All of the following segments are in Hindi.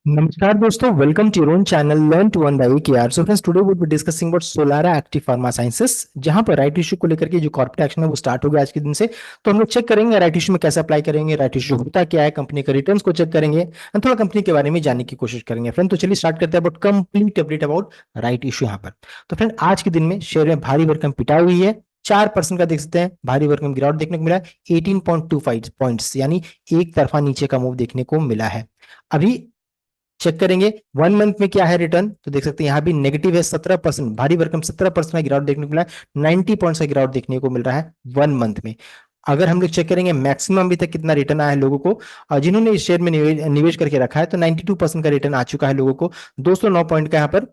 नमस्कार दोस्तों, welcome to your own channel learn to earn by KR. So friends, today would be discussing about Solara Active Pharma Sciences, जहां पर राइट इशू को लेकर के जो कॉर्पोरेट एक्शन है वो स्टार्ट हो गया आज के दिन से। तो हम लोग चेक करेंगे राइट इशू में कैसे अप्लाई करेंगे, राइट इशू होता क्या है, कंपनी के रिटर्न्स को चेक करेंगे एंड थोड़ा कंपनी के बारे में जानने की कोशिश करेंगे। फ्रेंड, तो चलिए स्टार्ट करते हैं about complete update about right issue यहाँ पर। तो फ्रेंड, आज के दिन में शेयर में भारी भरकम पिटाई हुई है। 4% का देख सकते हैं भारी भरकम गिरावट देखने को मिला है। 18.25 पॉइंट्स यानी एक तरफा नीचे का मूव देखने को मिला है। अभी चेक करेंगे 1 मंथ में क्या है रिटर्न, तो देख सकते हैं यहाँ भी नेगेटिव है। 17%, भारी भरकम 17% का गिरावट देखने को मिला है। 90 पॉइंट्स का गिरावट देखने को मिल रहा है 1 मंथ में। अगर हम लोग चेक करेंगे मैक्सिमम अभी तक कितना रिटर्न आया है लोगों को, जिन्होंने इस शेयर में निवेश करके रखा है, तो 92% का रिटर्न आ चुका है लोगों को। 209 पॉइंट का यहाँ पर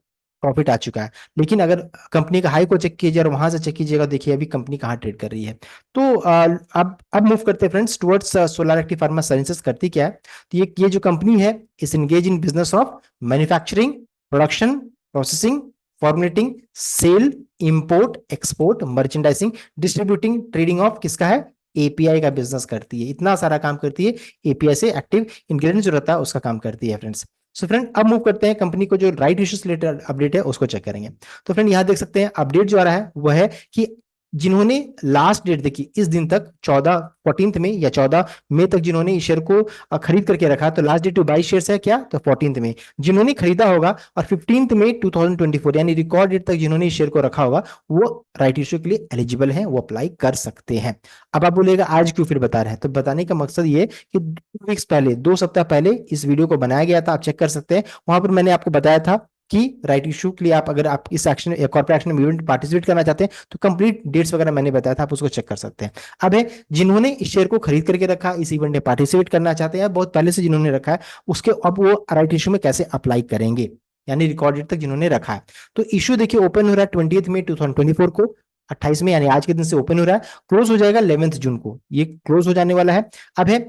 प्रॉफिट आ चुका है। लेकिन अगर कंपनी का हाई को चेक कीजिए और वहां से चेक कीजिएगा, देखिए अभी कंपनी कहाँ ट्रेड कर रही है। तो अब मूव करते हैं friends towards Solara Active Pharma Sciences. करती क्या है, तो ये जो कंपनी है is engage in business of manufacturing, production, processing, formulating, sale, import, export, merchandising, distributing, trading of किसका है, एपीआई का बिजनेस करती है। इतना सारा काम करती है। एपीआई से एक्टिव इंग्रेडिएंट जो रहता है उसका काम करती है फ्रेंड्स। सो फ्रेंड, अब मूव करते हैं कंपनी को जो राइट इश्यूज रिलेटेड अपडेट है उसको चेक करेंगे। तो फ्रेंड, यहां देख सकते हैं अपडेट जो आ रहा है वह है कि जिन्होंने लास्ट डेट देखी इस दिन तक 14 में या 14 मई तक जिन्होंने इस शेयर को खरीद करके रखा, तो last date to buy share है क्या, तो 14 में जिन्होंने खरीदा होगा और 15 मई 2024 यानी रिकॉर्ड डेट तक जिन्होंने इस शेयर को रखा होगा वो राइट इश्यू के लिए एलिजिबल है, वो अप्लाई कर सकते हैं। अब आप बोलेगा आज क्यों फिर बता रहे हैं, तो बताने का मकसद ये कि 2 वीक्स पहले, 2 सप्ताह पहले इस वीडियो को बनाया गया था, आप चेक कर सकते हैं। वहां पर मैंने आपको बताया था कि राइट इशू के लिए आप अगर आप इस एक्शन या कॉर्पोरेट एक्शन में इवेंट पार्टिसिपेट करना चाहते हैं तो कंप्लीट डेट्स वगैरह मैंने बताया था, आप उसको चेक कर सकते हैं। अब है जिन्होंने इस शेयर को खरीद करके रखा, इस इवेंट में पार्टिसिपेट करना चाहते हैं, बहुत पहले से जिन्होंने रखा है, उसके अब वो राइट इशू में कैसे अप्लाई करेंगे, यानी रिकॉर्ड डेट तक जिन्होंने रखा है। तो इशू देखिए ओपन हो रहा है 20 मई 2024 को, 28 में यानी आज के दिन से ओपन हो रहा है। क्लोज हो जाएगा 11 जून को, ये क्लोज हो जाने वाला है। अब है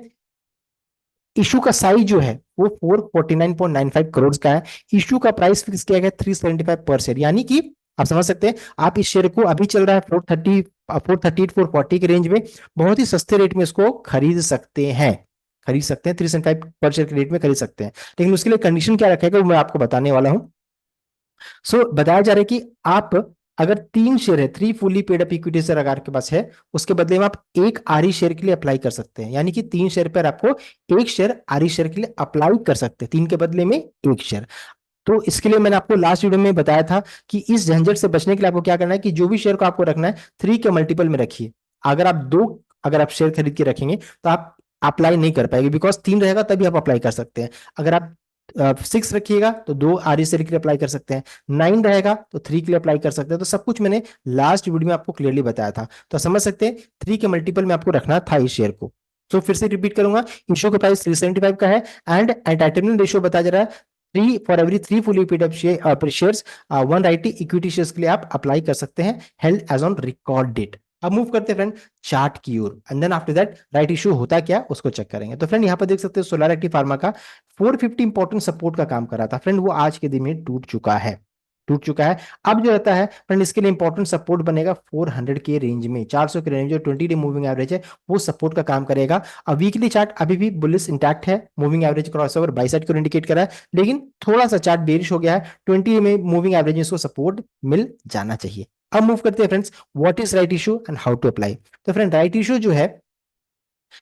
इशू का साइज जो है वो 449.95 करोड़ का है। इशू का प्राइस फिक्स किया गया 375 पर शेयर, यानी कि आप समझ सकते हैं आप इस शेयर को अभी चल रहा है 430 440 के रेंज में, बहुत ही सस्ते रेट में इसको खरीद सकते हैं। 375 पर शेयर के रेट में खरीद सकते हैं। लेकिन उसके लिए कंडीशन क्या रखेगा वो मैं आपको बताने वाला हूं। बताया जा रहा है कि आप अगर 3 शेयर है, 3 fully paid up equity share अगर आपके पास है, उसके बदले में आप एक आरई शेयर के लिए अप्लाई कर सकते हैं। यानी कि 3 शेयर पर आपको एक शेयर आरई शेयर के लिए अप्लाई कर सकते हैं, 3 के बदले में एक शेयर। तो इसके लिए मैंने आपको लास्ट वीडियो में बताया था कि इस झंझट से बचने के लिए आपको क्या करना है कि जो भी शेयर को आपको रखना है 3 के मल्टीपल में रखिए। अगर आप शेयर खरीद के रखेंगे तो आप अप्लाई नहीं कर पाएंगे, बिकॉज 3 रहेगा तभी आप अप्लाई कर सकते हैं। अगर आप 6 रखिएगा तो 2 आरई शेयर के लिए अप्लाई कर सकते हैं, 9 रहेगा तो 3 के लिए अप्लाई कर सकते हैं। तो सब कुछ मैंने लास्ट वीडियो में आपको क्लियरली बताया था, तो समझ सकते हैं 3 के मल्टीपल में आपको रखना था इस शेयर को। तो फिर से रिपीट करूंगा, इशू का प्राइस 375 का है एंड एंटाइटलमेंट रेशियो बताया जा रहा है 3 for every 3 fully paid up shares, 1 right equity shares के लिए आप अप्लाई कर सकते हैं, held as on record date. अब मूव करते हैं फ्रेंड चार्ट की ओर, and then after that right issue होता क्या उसको चेक करेंगे। तो फ्रेंड यहाँ पर देख सकते हैं सोलार एक्टिव फार्मा का 450 इंपॉर्टेंट सपोर्ट का काम कर रहा था फ्रेंड, वो आज के दिन में टूट चुका है। अब जो रहता है फ्रेंड इसके लिए इंपॉर्टेंट सपोर्ट बनेगा 400 के रेंज में, 400 के रेंज जो 20 डे मूविंग एवरेज है वो सपोर्ट का काम करेगा। अब वीकली चार्ट अभी भी बुलिश इंटैक्ट है, moving average crossover by side को इंडिकेट कर रहा है, लेकिन थोड़ा सा चार्ट बेरिश हो गया है। 20 में मूविंग एवरेज में इसको सपोर्ट मिल जाना चाहिए। अब मूव करते हैं friends what is right issue and how to apply. तो फ्रेंड राइट इशू जो है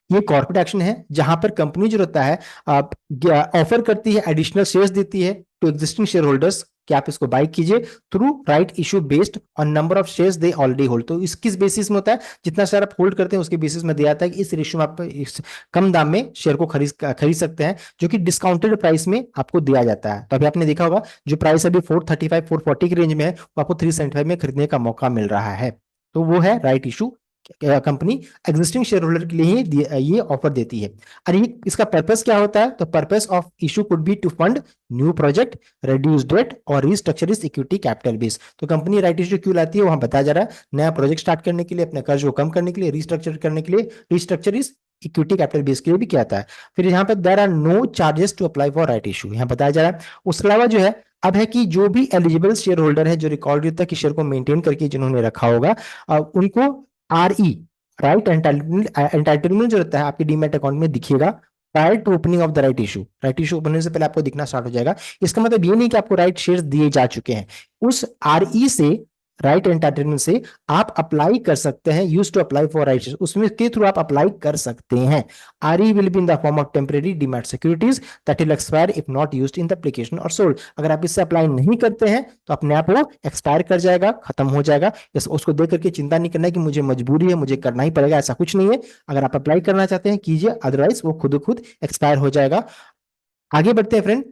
ये कॉर्पोरेट एक्शन है जहां पर कंपनी जो रहता है ऑफर करती है, एडिशनल शेयर्स देती है टू एग्जिस्टिंग शेयर होल्डर्स कि आप इसको बाय कीजिए through right issue based on number of shares they already hold. तो इस किस बेसिस में होता है, जितना शेयर आप होल्ड करते हैं उसके बेसिस में दिया जाता है कि इस रेशियो में आप इस कम दाम में शेयर को खरीद सकते हैं, जो कि डिस्काउंटेड प्राइस में आपको दिया जाता है। तो अभी आपने देखा होगा जो प्राइस अभी 435 440 की रेंज में है वो आपको 375 में खरीदने का मौका मिल रहा है। तो वो है right issue, company existing share holder के लिए ही ये ऑफर देती है। और ये इसका पर्पस क्या होता है, तो purpose of issue could be to fund new project, reduce debt और restructure its equity capital base. तो कंपनी राइट इशू क्यों लाती है वहां बताया जा रहा है, नया प्रोजेक्ट स्टार्ट करने के लिए, अपने कर्ज को कम करने के लिए, रीस्ट्रक्चर करने के लिए, restructure its equity capital base के लिए भी किया जाता है। फिर यहाँ पे there are no charges to apply for right issue, यहाँ बताया जा रहा है। उसके अलावा जो है अब है कि जो भी एलिजिबल शेयर होल्डर है जो रिकॉर्ड तक शेयर को मेंटेन करके जिन्होंने रखा होगा उनको आर ई राइट एंटाइटलमेंट जो रहता है आपके डीमैट अकाउंट में दिखेगा prior to opening of the right issue open होने से पहले आपको दिखना स्टार्ट हो जाएगा। इसका मतलब ये नहीं कि आपको राइट शेयर्स दिए जा चुके हैं। उस आरई से, राइट एंटाइटलमेंट से आप अप्लाई कर सकते हैं, use to apply for right shares, उसमें के थ्रू आप अप्लाई कर सकते हैं। RE will be in the form of temporary demat securities that will expire if not used in the application और सोल्ड। अगर आप इससे अप्लाई नहीं करते हैं तो अपने आप वो एक्सपायर कर जाएगा, खत्म हो जाएगा। उसको देख करके चिंता नहीं करना है कि मुझे मजबूरी है, मुझे करना ही पड़ेगा, ऐसा कुछ नहीं है। अगर आप अप्लाई करना चाहते हैं कीजिए, अदरवाइज वो खुद खुद एक्सपायर हो जाएगा। आगे बढ़ते हैं फ्रेंड,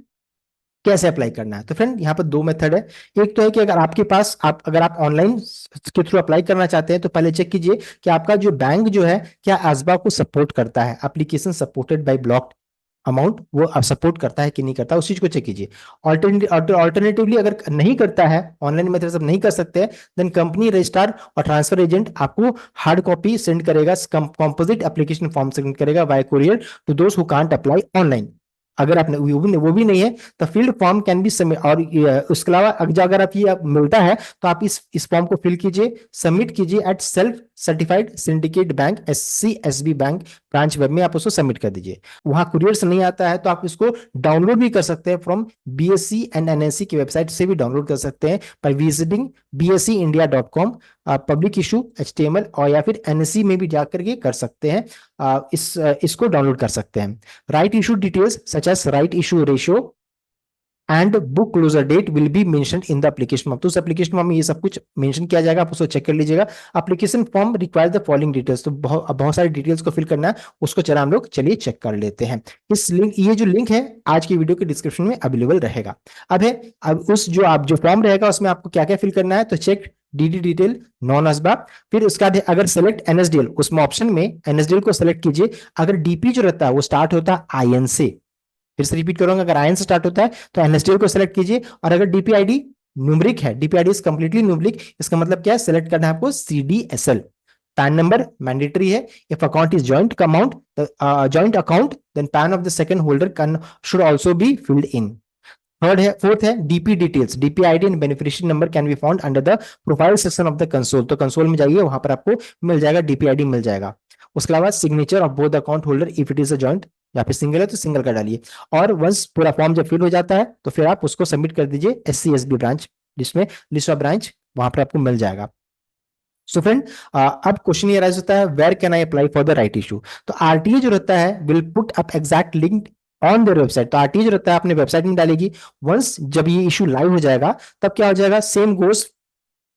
कैसे अप्लाई करना है। तो फ्रेंड यहाँ पर दो मेथड है। एक तो है कि अगर आपके पास, आप अगर आप ऑनलाइन के थ्रू अप्लाई करना चाहते हैं तो पहले चेक कीजिए कि आपका जो बैंक जो है क्या ASBA को सपोर्ट करता है, application supported by block amount, वो सपोर्ट करता है कि नहीं करता, उस चीज को चेक कीजिए। ऑल्टरनेटिवली अगर नहीं करता है, ऑनलाइन मेथड से नहीं कर सकते हैं, देन कंपनी रजिस्ट्रार और ट्रांसफर एजेंट आपको हार्ड कॉपी सेंड करेगा, कंपोजिट एप्लीकेशन फॉर्म सेंड करेगा बाय कुरियर टू दोस्त हु कांट अप्लाई ऑनलाइन। अगर आपने वो भी नहीं है तो field form can be submit. और उसके अलावा अगर आप ये मिलता है तो आप इस फॉर्म को फिल कीजिए, सबमिट कीजिए eight self certified syndicate bank SCSB bank branch web में, आप उसको सबमिट कर दीजिए। वहां कुरियर से नहीं आता है तो आप इसको डाउनलोड भी कर सकते हैं फ्रॉम BSE एंड NSE की वेबसाइट से भी डाउनलोड कर सकते हैं by visiting bseindia.com, public issue HTML, और या फिर NSE में भी जाकर के कर सकते हैं। इसको डाउनलोड कर सकते हैं। Right issue details such as right issue ratio and book closure date will be mentioned in the application form. तो उस एप्लीकेशन फॉर्म में ये सब कुछ मेंशन किया जाएगा, आप उसको चेक कर लीजिएगा। Application form require the following details, तो बहुत सारी डिटेल्स को फिल करना है, उसको चला हम लोग चलिए चेक कर लेते हैं। इस लिंक, ये जो लिंक है आज की वीडियो के डिस्क्रिप्शन में अवेलेबल रहेगा। अब उस जो फॉर्म रहेगा उसमें आपको क्या क्या फिल करना है, तो cheque DD detail, non ASBA, फिर उसका अगर सेलेक्ट NSDL, उसमें ऑप्शन में NSDL को सेलेक्ट कीजिए। अगर DP जो रहता है वो स्टार्ट होता है IN से, फिर से रिपीट करूंगा, अगर IN से स्टार्ट होता है तो NSDL को सेलेक्ट कीजिए। और अगर DPID न्यूमरिक है, DPID इज कंप्लीटली न्यूमरिक, इसका मतलब क्या है, सेलेक्ट करना है आपको CDSL। पैन नंबर मैंडेटरी है। If account is joint account, then PAN of the second holder can should also be filled in. Fourth है DP details, DPID and beneficiary number can be found under the profile section of the console. तो कंसोल में जाइए, वहां पर आपको मिल जाएगा, DPID मिल जाएगा। उसके अलावा signature of both account holder if it is a joint, या फिर सिंगल है तो सिंगल का डालिए। और वंस पूरा फॉर्म जब फिल हो जाता है तो फिर आप उसको सबमिट कर दीजिए SCSB ब्रांच, जिसमें लिस्ट ऑफ ब्रांच वहां पर आपको मिल जाएगा। सो फ्रेंड, अब क्वेश्चन ये राइज होता है, where can I apply for the right issue. तो RTA जो रहता है will put up exact link on their website. तो RTA जो रहता है अपने वेबसाइट में डालेगी। वंस जब ये इशू लाइव हो जाएगा तब क्या हो जाएगा, same goes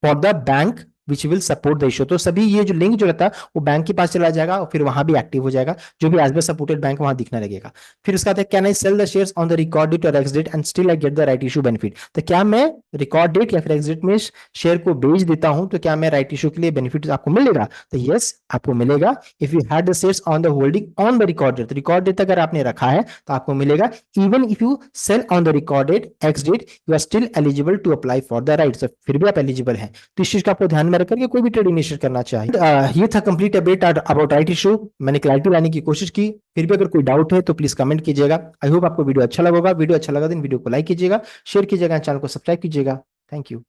for the bank which will support the issue. तो सभी ये जो लिंक जो रहता है वो बैंक के पास चला जाएगा और फिर वहां भी एक्टिव हो जाएगा, जो भी ASBA सपोर्टेड बैंक वहां दिखने लगेगा। फिर उसका आता है, can I sell the shares on the record date और ex date and still I get the right issue benefit. तो क्या मैं रिकॉर्ड डेट या फिर एक्स डेट में शेयर को बेच देता हूं तो क्या मैं राइट इशू के लिए बेनिफिट आपको मिलेगा, तो यस आपको मिलेगा। If you had the shares on the holding on the record date, record date अगर आपने रखा है तो आपको मिलेगा। Even if you sell on the record date ex date, you are still eligible to apply for the right. फिर भी आप एलिजिबल हैं। तो इस चीज का आपको ध्यान में रखकर के कोई भी ट्रेड इनिशिएट करना चाहिए। ये था complete update about right issue. मैंने क्लैरिटी लाने की कोशिश की, फिर भी अगर कोई डाउट है तो प्लीज कमेंट कीजिएगा। आई होप आपको वीडियो अच्छा लगा होगा। वीडियो अच्छा लगा तो वीडियो को लाइक कीजिएगा, शेयर कीजिएगा, चैनल को सब्सक्राइब कीजिएगा। Thank you.